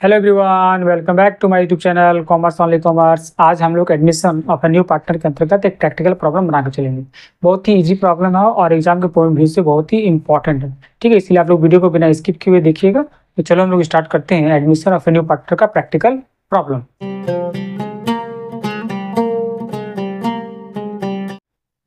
Hello everyone, welcome back to my YouTube channel commerce only commerce. आज हम लोग admission of a new partner के अंतर्गत एक प्रैक्टिकल प्रॉब्लम बना के चलेंगे। बहुत ही इजी प्रॉब्लम है और एग्जाम के पॉइंट व्यू से बहुत ही इंपॉर्टेंट है। ठीक है, इसलिए आप लोग वीडियो को बिना स्किप किए हुए देखिएगा। तो चलो हम लोग स्टार्ट करते हैं admission of a new partner का प्रैक्टिकल प्रॉब्लम।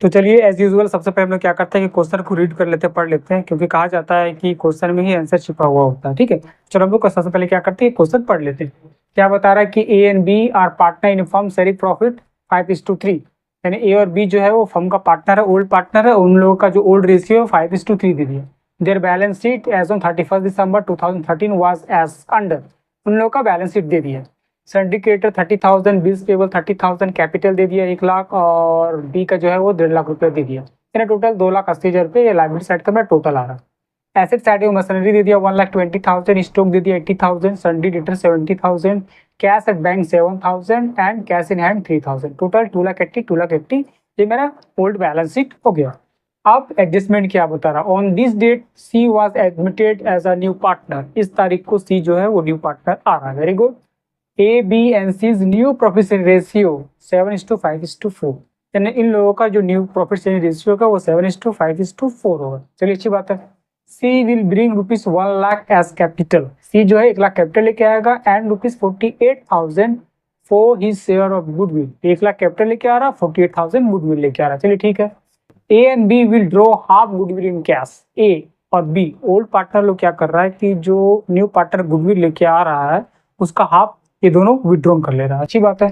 तो चलिए एज यूजुअल सबसे पहले हम लोग क्या करते हैं कि क्वेश्चन को रीड कर लेते हैं, पढ़ लेते हैं, क्योंकि कहा जाता है कि क्वेश्चन में ही आंसर छिपा हुआ होता है। ठीक है, चलो हम लोग सबसे पहले क्या करते हैं, क्वेश्चन पढ़ लेते हैं। क्या बता रहा है कि A and B are partner in firm sharing profit 5:3। यानी ए और बी जो है वो फर्म का पार्टनर है, ओल्ड पार्टनर है। उन लोगों का जो ओल्ड रेशियो 5:3 दे दिया। Their balance sheet as on 31 December 2013 was as under. उन लोगों का बैलेंस शीट दे दिया। सिंडिकेटर 30,000, बिल्स पेबल 30,000, कैपिटल दे दिया 1 लाख, और बी का जो है वो 1.5 लाख रुपये दे दिया। यानी टोटल 2,80,000 रुपये ये लाइबिलिटी साइड का मेरा टोटल आ रहा है। एसेट साइड में मशीनरी दे दिया 1,20,000, स्टॉक दे दिया 80,000, सन्डी debtor 70,000, cash at bank 7,000 and cash in hand 3,000। Total 2,80,000 ये मेरा ओल्ड बैलेंस शीट हो गया। अब एडजस्टमेंट क्या बता रहा, on this date C was admitted as a new partner. इस तारीख को सी जो है वो न्यू पार्टनर आ रहा है। Very good. A B and C's new profit sharing ratio 7:5:4। यानी इन लोगों का जो न्यू प्रॉफिट शेयरिंग रेशियो का वो 7:5:4 होगा। चलिए अच्छी बात है। C will bring ₹1 lakh as capital. C जो है 1 लाख कैपिटल लेके आएगा and ₹48,000 for his share of goodwill. 1 lakh capital लेके आ रहा, 48,000 गुडविल लेके आ रहा। चलिए ठीक है। A and B will draw half goodwill in cash. A और बी ओल्ड पार्टनर लोग क्या कर रहा है कि जो न्यू पार्टनर गुडविल लेके आ रहा है उसका हाफ ये दोनों विड्रॉन कर ले रहा है। अच्छी बात है।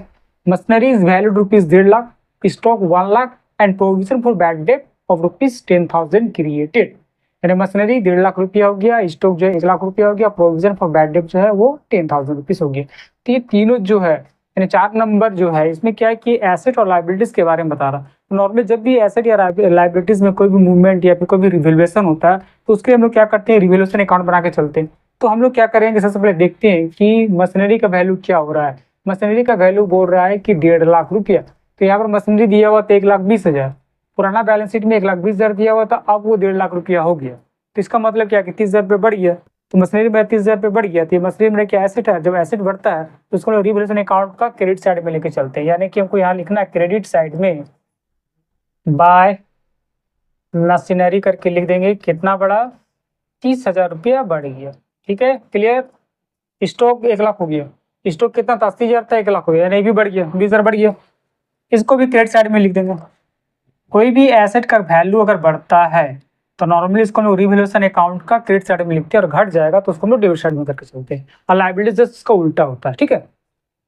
Machinery is valued ₹1,50,000, stock 1 lakh and provision for bad debt of ₹10,000 created. यानी मशीनरी 1.5 लाख रुपया हो गया, स्टॉक जो है 1 लाख रुपया हो गया, प्रोविजन फॉर बैड डेट जो है वो 10,000 रुपीज हो गया। तो ये तीनों जो है यानी 4 नंबर जो है इसमें क्या है कि एसेट और लाइबिलिटीज के बारे में बता रहा। नॉर्मली जब भी एसेट या लाइबिलिटीज में कोई भी मूवमेंट या फिर कोई भी रिवैल्यूएशन होता है तो उसके लिए हम लोग क्या करते हैं, रिवैल्यूएशन अकाउंट बना के चलते हैं। तो हम लोग क्या करेंगे, सबसे पहले देखते हैं कि मशीनरी का वैल्यू क्या हो रहा है। मशीनरी का वैल्यू बोल रहा है कि 1.5 लाख रुपया। तो यहाँ पर मशीनरी दिया हुआ था 1,20,000। पुराना बैलेंस शीट में 1,20,000 दिया हुआ था, अब वो 1.5 लाख रुपया हो गया। तो इसका मतलब क्या कि 30,000 रुपये बढ़ गया। तो मशीनरी में 30,000 रुपये बढ़ गया। तो ये मशीनरी में क्या एसेट है, जब एसेट बढ़ता है तो उसको रिवैल्यूएशन अकाउंट का क्रेडिट साइड में लेके चलते हैं। यानी कि हमको यहाँ लिखना है क्रेडिट साइड में बाय मशीनरी करके लिख देंगे। कितना बढ़ा, 30,000 रुपया बढ़ गया। ठीक है, क्लियर। स्टॉक 1 लाख हो गया, स्टॉक कितना था, 80,000 था, 1 लाख हो गया, यानी भी बढ़ गया, 20,000 बढ़ गया। इसको भी क्रेडिट साइड में लिख देंगे। कोई भी एसेट का वैल्यू अगर बढ़ता है तो नॉर्मली इसको हम लोग रिवैल्यूएशन अकाउंट का क्रेडिट साइड में लिखते हैं, और घट जाएगा तो उसको हम लोग डेबिट साइड में करके चलते हैं। और लायबिलिटी जस्ट इसका उल्टा होता है। ठीक है।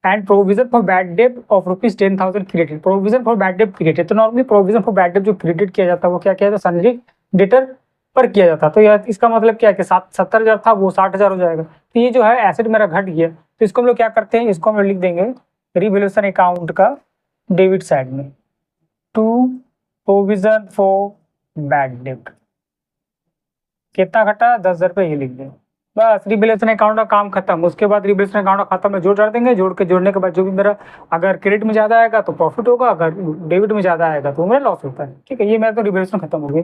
And provision for bad debt of ₹10,000 credit. Provision for bad debt credit, तो normally provision for bad debt जो क्रेडिट किया जाता है वो क्या किया जाता है, सन्डी डेटर पर किया जाता है। तो यह इसका मतलब क्या है कि 70,000 था वो 60,000 हो जाएगा। तो ये जो है एसेट मेरा घट गया, तो इसको हम लोग क्या करते हैं, इसको हम लोग लिख देंगे रिवैल्यूएशन अकाउंट का डेबिट साइड में to provision for bad debt. कितना घटा, 10,000 रुपये, ये लिख दें। बस रिवैल्यूएशन अकाउंट का काम खत्म। उसके बाद रिवैल्यूएशन अकाउंट का खाता में जोड़ डाल देंगे। जोड़ने के बाद जो भी मेरा अगर क्रेडिट में ज़्यादा आएगा तो प्रॉफिट होगा, अगर डेबिट में ज़्यादा आएगा तो मेरा लॉस होता है। ठीक है, ये मेरा तो रिवैल्यूएशन खत्म हो गया।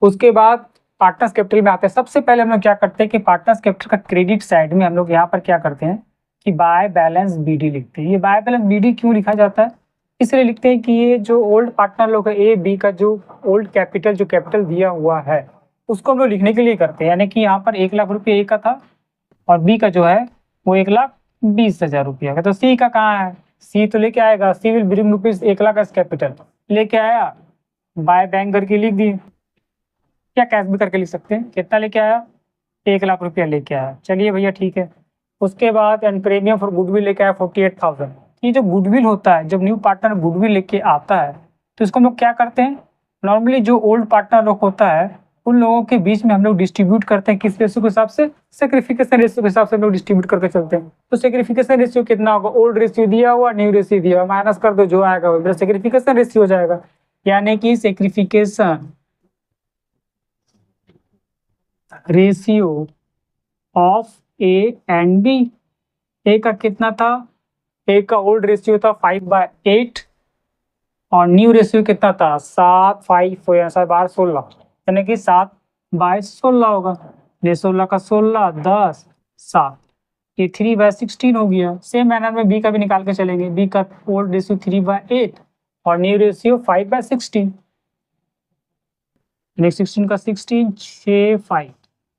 उसके बाद पार्टनर्स कैपिटल में आते हैं। सबसे पहले हम लोग क्या करते हैं कि पार्टनर्स कैपिटल का क्रेडिट साइड में हम लोग यहाँ पर क्या करते हैं कि बाय बैलेंस BD लिखते हैं। ये बाय बैलेंस BD क्यों लिखा जाता है, इसलिए लिखते हैं कि ये जो ओल्ड पार्टनर लोग है ए बी का जो ओल्ड कैपिटल जो कैपिटल दिया हुआ है उसको हम लोग लिखने के लिए करते हैं। यानी कि यहाँ पर 1 लाख रुपये ए का था और बी का जो है वो 1,20,000 रुपया का। तो सी का कहाँ है, सी तो लेके आएगा, C will bring ₹1 lakh as capital लेके आया, बाय बैंक करके लिख दिए, क्या कैश भी करके लिख सकते हैं। कितना लेके आया, 1 लाख रुपया लेके आया। चलिए भैया ठीक है। उसके बाद एंड प्रीमियम फॉर गुडविल लेके आया 48,000। ये जो गुडविल होता है, जब न्यू पार्टनर गुडविल लेके आता है तो इसको हम लोग क्या करते हैं, नॉर्मली जो ओल्ड पार्टनर लोग होता है उन लोगों के बीच में हम लोग डिस्ट्रीब्यूट करते हैं। किस रेशियो के हिसाब से, सेक्रिफिकेशन रेशियो के हिसाब से हम लोग डिस्ट्रीब्यूट करके चलते हैं। तो सेक्रिफिकेशन रेशियो कितना होगा, ओल्ड रेशियो दिया हुआ, न्यू रेशियो दिया हुआ, माइनस कर दो, जो आएगा वो मेरा सेक्रिफिकेशन रेशियो हो जाएगा। यानी कि sacrification ratio of A and B. A का कितना था, ए का ओल्ड रेशियो था 5/8 और न्यू रेशियो कितना था 7, 5 7 12 16, यानी कि 7/16 होगा। ये 16 का 16, 10, 7। ये 3/16 हो गया। सेम मैनर में बी का भी निकाल के चलेंगे। बी का ओल्ड रेशियो 3/8 और न्यू रेशियो 5/16। नेक्स्ट 16 का 16 6 5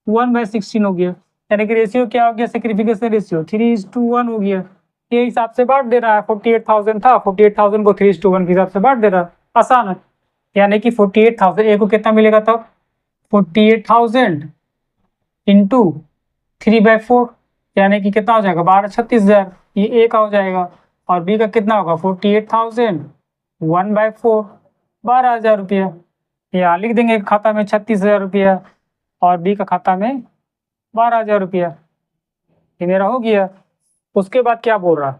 1/16 हो गया। यानी कि रेशियो क्या हो गया, सेक्रिफिकेशन रेशियो 3:1 हो गया। ये हिसाब से बांट दे रहा है। 48,000 था, 48,000 को 3:1 के हिसाब से बांट दे रहा है। आसान है। यानी कि 48,000 ए को कितना मिलेगा तब, 48,000 इंटू 3/4, यानी कि कितना हो जाएगा 12,36,000। ये ए का हो जाएगा। और बी का कितना होगा 48,000 1/4 12,000 रुपया। यहाँ लिख देंगे खाता में 36,000 रुपया और बी का खाता में 12,000 रुपया। ये मेरा हो गया। उसके बाद क्या बोल रहा,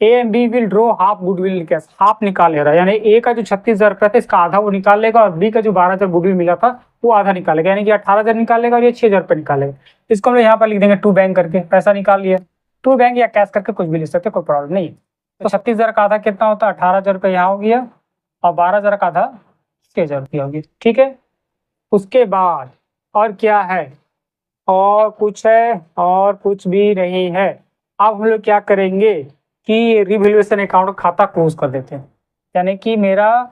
A and B will draw half goodwill cash, half निकाल ले रहा है। यानी ए का जो 36,000 रुपया था इसका आधा वो निकाल लेगा और बी का जो 12,000 गुडविल मिला था वो आधा निकालेगा। यानी कि 18,000 निकालेगा और ये 6,000 रुपये निकालेगा। इसको हम लोग यहाँ पर लिख देंगे टू बैंक करके, पैसा निकाल लिया। टू बैंक या कैश करके कुछ भी लिख सकते, कोई प्रॉब्लम नहीं। तो 36,000 का आधा कितना होता है, 18,000 रुपये यहाँ हो गया और 12,000 का आधा 6,000 रुपया हो गया। ठीक है। उसके बाद और क्या है, और कुछ है, और कुछ भी नहीं है। अब हम लोग क्या करेंगे कि रिवैल्यूएशन अकाउंट खाता क्लोज कर देते हैं। यानी कि मेरा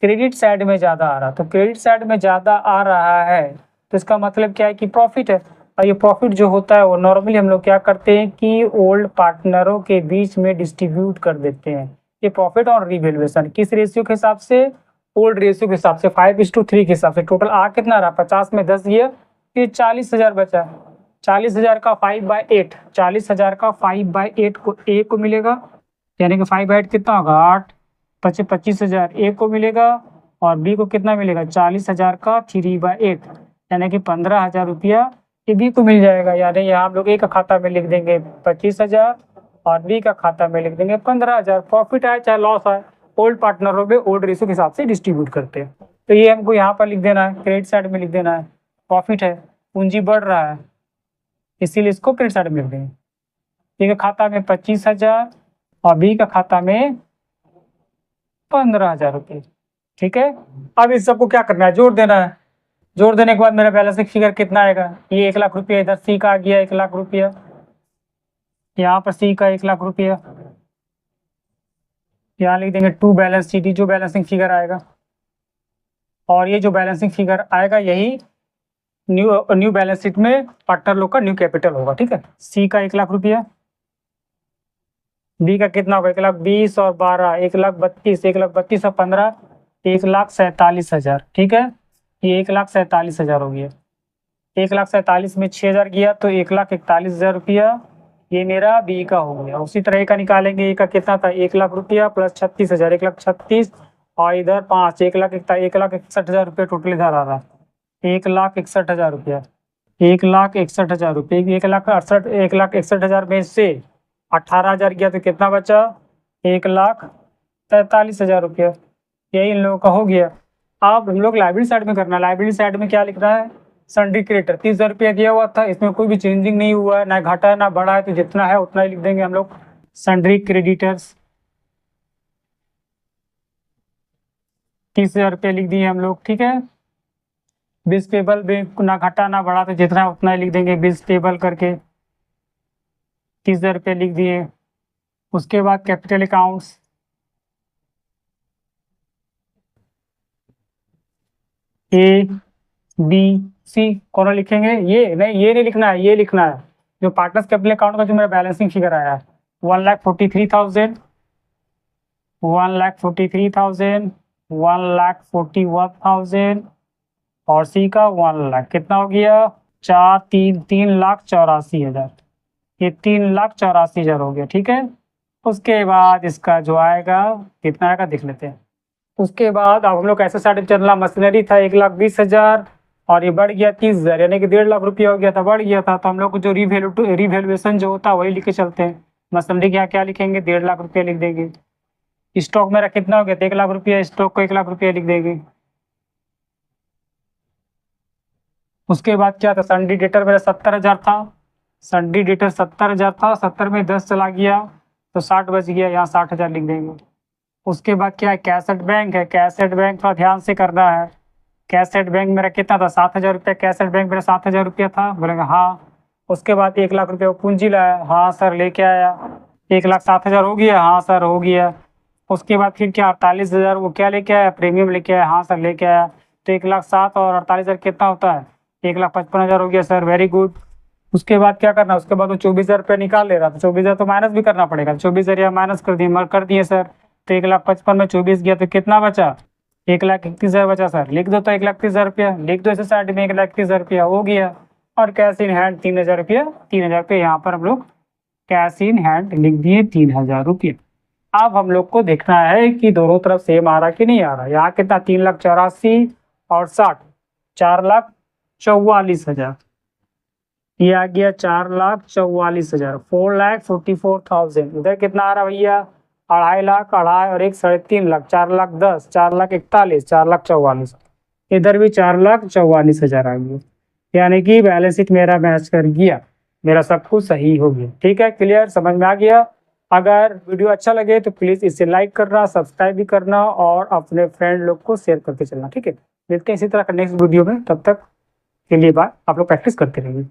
क्रेडिट साइड में ज़्यादा आ रहा, तो क्रेडिट साइड में ज़्यादा आ रहा है तो इसका मतलब क्या है कि प्रॉफिट है। और ये प्रॉफिट जो होता है वो नॉर्मली हम लोग क्या करते हैं कि ओल्ड पार्टनरों के बीच में डिस्ट्रीब्यूट कर देते हैं। ये प्रॉफिट और रिवैल्यूएशन किस रेशियो के हिसाब से, ओल्ड रेशियो के हिसाब से 5:3 के हिसाब से। टोटल आ कितना रहा, 50 में 10 गया, ये 40,000 बचा। 40,000 का 5/8, 40,000 का 5/8 को ए को मिलेगा। यानी कि 5/8 कितना होगा 8, 25,000 ए को मिलेगा और बी को कितना मिलेगा 40,000 का 3/8, यानी कि 15,000 रुपया ये बी को मिल जाएगा। यानी यहाँ हम लोग ए का खाता में लिख देंगे 25,000 और बी का खाता में लिख देंगे 15,000। प्रॉफिट आए चाहे लॉस आए, ओल्ड पार्टनरों में ओल्ड रेशियो के हिसाब से डिस्ट्रीब्यूट करते हैं। तो ये हमको यहाँ पर लिख देना है, क्रेडिट साइड में लिख देना है। प्रॉफिट है, पूंजी बढ़ रहा है, इसीलिए इसको क्रेडिट साइड में लिख देंगे। ए का खाता में 25,000 और बी का खाता में 15,000 रुपये। ठीक है। अब इस सबको क्या करना है, जोड़ देना है। जोड़ देने के बाद मेरा बैलेंसिंग फिगर कितना आएगा, ये 1,00,000 रुपया, इधर सी का आ गया 1,00,000 रुपया, यहाँ पर सी का 1,00,000 रुपया, यहाँ लिख देंगे टू बैलेंस शीट, जो बैलेंसिंग फिगर आएगा। और ये जो बैलेंसिंग फिगर आएगा यही न्यू बैलेंस शीट में पार्टनर लोग का न्यू कैपिटल होगा। ठीक है। सी का 1,00,000 रुपया, बी का कितना होगा 1,20,000 और 12 1,32,000, 1,32,000 और 15 1,47,000। ठीक है। ये 1,47,000 हो गया। 1,47,000 में 6,000 गया तो 1,41,000 रुपया ये मेरा बी का हो गया। उसी तरह का निकालेंगे, ए का कितना था 1,00,000 रुपया प्लस 36,000, 1,36,000 और इधर 5 1,61,000 रुपये टोटल इधर आ रहा है 1,61,000 रुपया, 1,61,000 रुपये, 1,61,000 में से 18,000 गया तो कितना बचा 1,43,000 रुपया। यही इन लोगों का हो गया। अब हम लोग लाइब्रेरी साइड में करना है। लाइब्रेरी साइड में क्या लिख रहा है, सन्ड्री क्रेडिटर 30,000 रुपया दिया हुआ था, इसमें कोई भी चेंजिंग नहीं हुआ है, ना घटा है ना बढ़ा है, तो जितना है उतना ही लिख देंगे हम लोग। सन्ड्री क्रेडिटर्स 30,000 रुपया लिख दिए हम लोग। ठीक है। बिल्स पेबल भी ना घटा ना बढ़ा, तो जितना है उतना ही लिख देंगे बिल्स पेबल करके 30,000 रुपया लिख दिए। उसके बाद capital accounts A B C कौन लिखेंगे, ये नहीं लिखना है, ये लिखना है जो पार्टनर्स कैपिटल अकाउंट का जो मेरा बैलेंसिंग फिगर आया है 1,43,000, 1,43,000, 1,41,000 और सी का 1,00,000 कितना हो गया 3,84,000। ये 3,84,000 हो गया। ठीक है। उसके बाद इसका जो आएगा कितना आएगा देख लेते हैं। उसके बाद अब हम लोग ऐसे साइड चलना, मशीनरी था 1,20,000 और ये बढ़ गया 30,000, यानी कि 1,50,000 रुपया हो गया था, बढ़ गया था। तो हम लोग को जो रिवैल्यूएशन जो होता है वही लिखे चलते हैं। मशीनरी क्या क्या लिखेंगे 1,50,000 रुपया लिख देंगे। स्टॉक मेरा कितना हो गया तो 1,00,000 रुपया, स्टॉक को 1,00,000 रुपया लिख देंगे। उसके बाद क्या था, सन्ड्री डेटर मेरा 70,000 था, सन्ड्री डेटर 70,000 था, 70 में 10 चला गया तो 60 बच गया, यहाँ 60,000 लिख देंगे। उसके बाद क्या है, कैश एट बैंक है। कैश एट बैंक थोड़ा ध्यान से करना है। कैश एट बैंक मेरा कितना था 7,000 रुपया, कैश एट बैंक मेरा 7,000 रुपया था, बोलेंगे हाँ। उसके बाद 1 लाख रुपये वो पूंजी लाया, हाँ सर लेके आया, 1,07,000 हो गया, हाँ सर हो गया। उसके बाद फिर क्या 48,000 वो क्या लेके आया, प्रीमियम लेके आया, हाँ सर लेके आया। तो 1,07,000 और 48,000 कितना होता है, 1,55,000 हो गया सर, वेरी गुड। उसके बाद क्या करना, उसके बाद वो 24,000 रुपये निकाल ले रहा था, 24,000 तो माइनस भी करना पड़ेगा, 24,000 यहाँ माइनस कर दिए, कर दिए सर। तो 1,55,000 में 24 गया तो कितना बचा, 1,31,000 बचा सर, लिख दो तो 1,31,000 रुपया, लिख दो इसे साइड में, 1,31,000 रुपया हो गया। और कैश इन हैंड 3,000 रुपया, 3,000 रुपये यहाँ पर हम लोग कैश इन हैंड लिख दिए 3,000 रुपये। अब हम लोग को देखना है कि दोनों तरफ सेम आ रहा कि नहीं आ रहा। यहाँ कितना 3,84,000 और 60, 4,44,000, ये आ गया 4,44,000, 4,44,000। इधर कितना आ रहा भैया, 2.5 लाख, अढ़ाई और एक 3.5 लाख, 4,10,000, 4,41,000, 4,44,000। इधर भी 4,44,000 आ गया, यानी कि बैलेंस शीट मेरा मैच कर गया, मेरा सब कुछ सही हो गया। ठीक है, क्लियर, समझ में आ गया। अगर वीडियो अच्छा लगे तो प्लीज़ इसे लाइक करना, सब्सक्राइब भी करना और अपने फ्रेंड लोग को शेयर करके चलना। ठीक है, मिलते हैं इसी तरह का नेक्स्ट वीडियो में, तब तक के लिए बाय। आप लोग प्रैक्टिस करते रहिए।